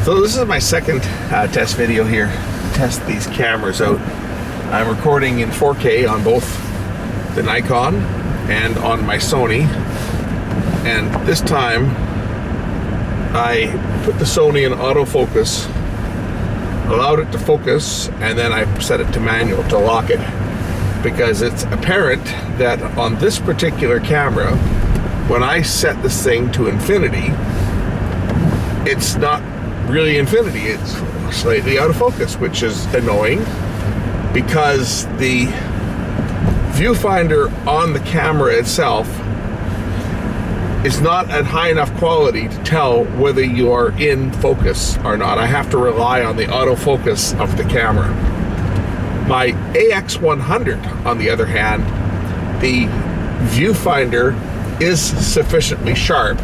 So this is my second test video here. Test these cameras out. I'm recording in 4K on both the Nikon and on my Sony. And this time I put the Sony in autofocus, allowed it to focus, and then I set it to manual to lock it. Because it's apparent that on this particular camera, when I set this thing to infinity, it's not really infinity, it's slightly out of focus, which is annoying because the viewfinder on the camera itself is not at high enough quality to tell whether you are in focus or not. I have to rely on the autofocus of the camera. My AX100, on the other hand, the viewfinder is sufficiently sharp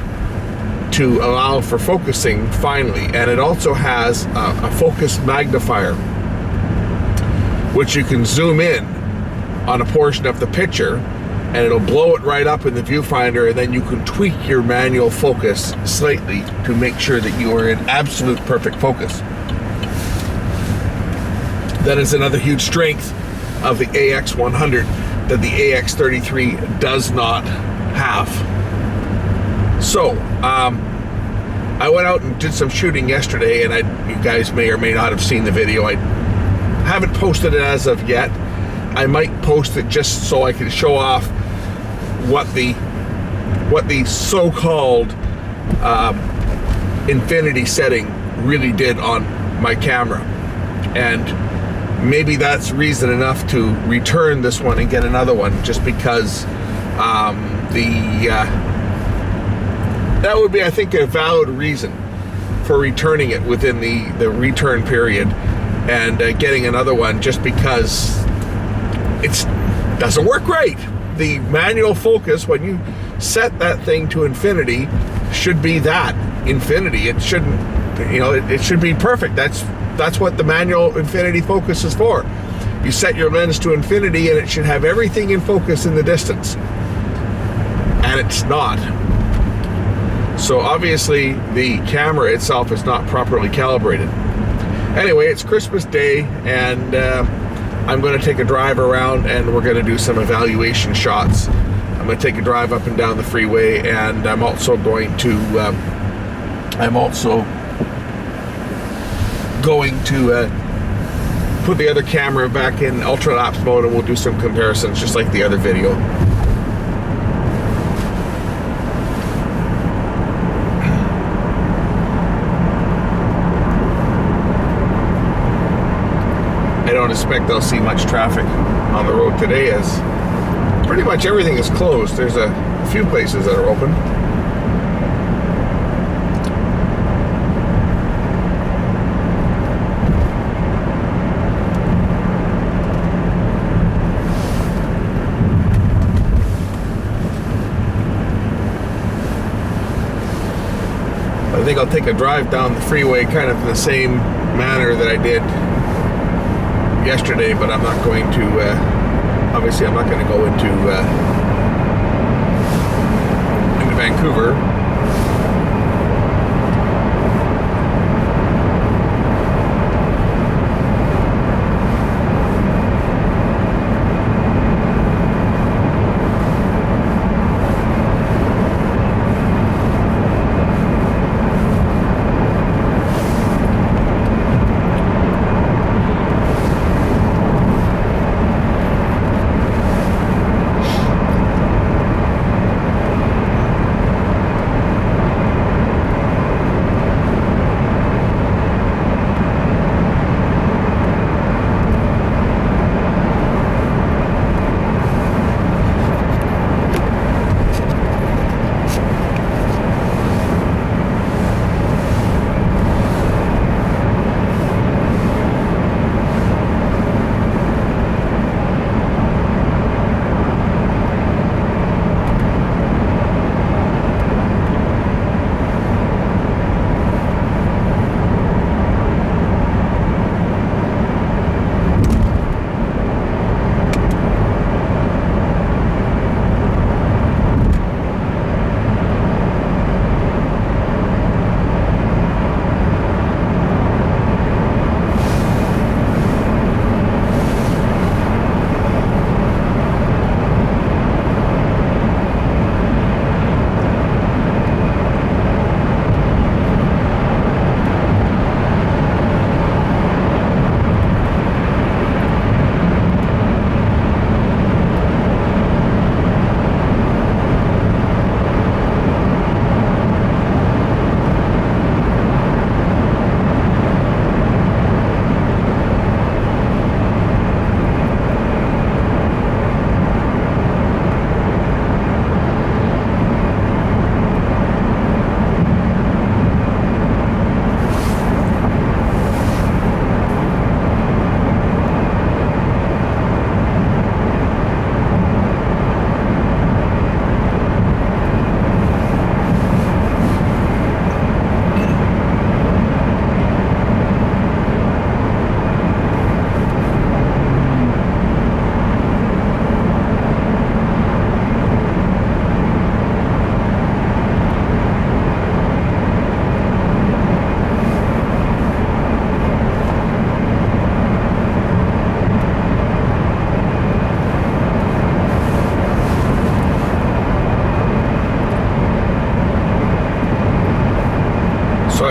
to allow for focusing finally, and it also has a focus magnifier, which you can zoom in on a portion of the picture and it'll blow it right up in the viewfinder, and then you can tweak your manual focus slightly to make sure that you are in absolute perfect focus. That is another huge strength of the AX100 that the AX33 does not have. So, I went out and did some shooting yesterday, and you guys may or may not have seen the video. I haven't posted it as of yet. I might post it just so I can show off what the so-called infinity setting really did on my camera. And maybe that's reason enough to return this one and get another one, just because that would be, I think, a valid reason for returning it within the return period and getting another one, just because it doesn't work right. The manual focus, when you set that thing to infinity, should be that infinity. It shouldn't, it should be perfect. That's what the manual infinity focus is for. You set your lens to infinity and it should have everything in focus in the distance. And it's not. So obviously the camera itself is not properly calibrated. Anyway, it's Christmas Day, and I'm going to take a drive around and we're going to do some evaluation shots. I'm going to take a drive up and down the freeway, and I'm also going to put the other camera back in ultra-lapse mode, and we'll do some comparisons just like the other video. I don't expect I'll see much traffic on the road today, as pretty much everything is closed. There's a few places that are open. I think I'll take a drive down the freeway kind of in the same manner that I did yesterday, but I'm not going to, obviously I'm not going to go into Vancouver.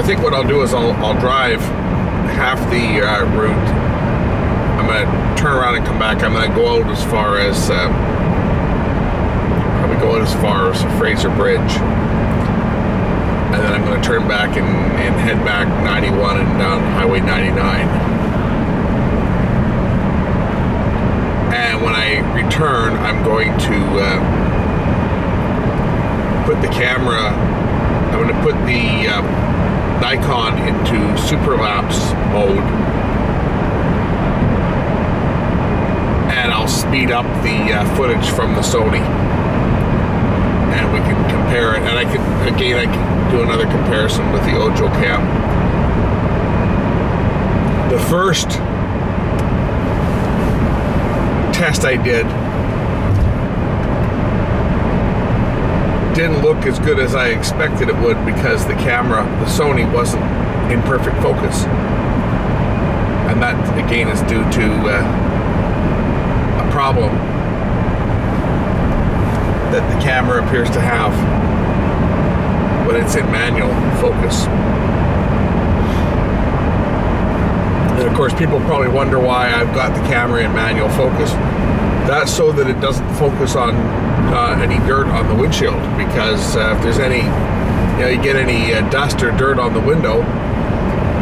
think what I'll do is I'll drive half the route. I'm going to turn around and come back. I'm going to go out as far as probably go out as far as Fraser Bridge, and then I'm going to turn back and head back 91 and down Highway 99. And when I return, I'm going to put the camera. I'm going to put the Nikon into superlapse mode, and I'll speed up the footage from the Sony, and we can compare it. And I can do another comparison with the Ojo cam. The first test I didn't look as good as I expected it would, because the Sony wasn't in perfect focus, and that again is due to a problem that the camera appears to have when it's in manual focus. And of course, people probably wonder why I've got the camera in manual focus. That's so that it doesn't focus on any dirt on the windshield, because if there's any, you get any dust or dirt on the window,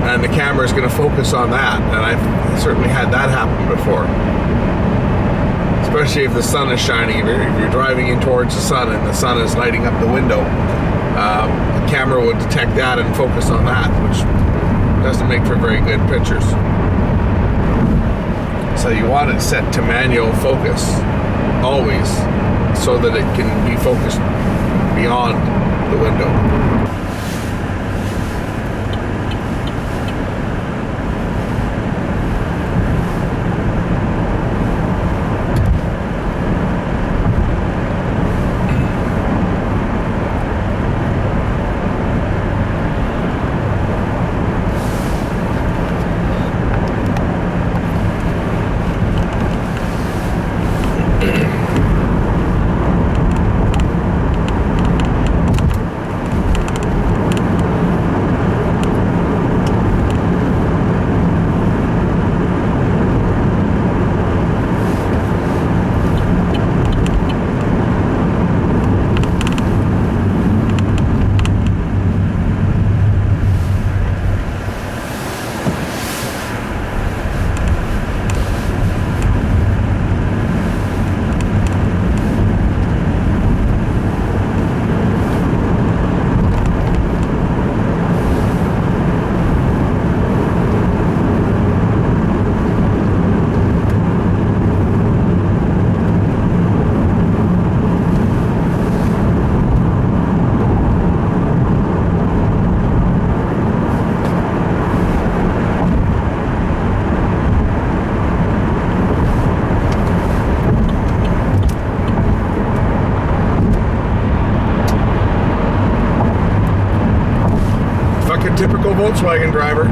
and the camera is going to focus on that. And I've certainly had that happen before, especially if the sun is shining. If you're driving in towards the sun and the sun is lighting up the window, the camera would detect that and focus on that, which doesn't make for very good pictures. So you want it set to manual focus always, so that it can be focused beyond the window. Typical Volkswagen driver.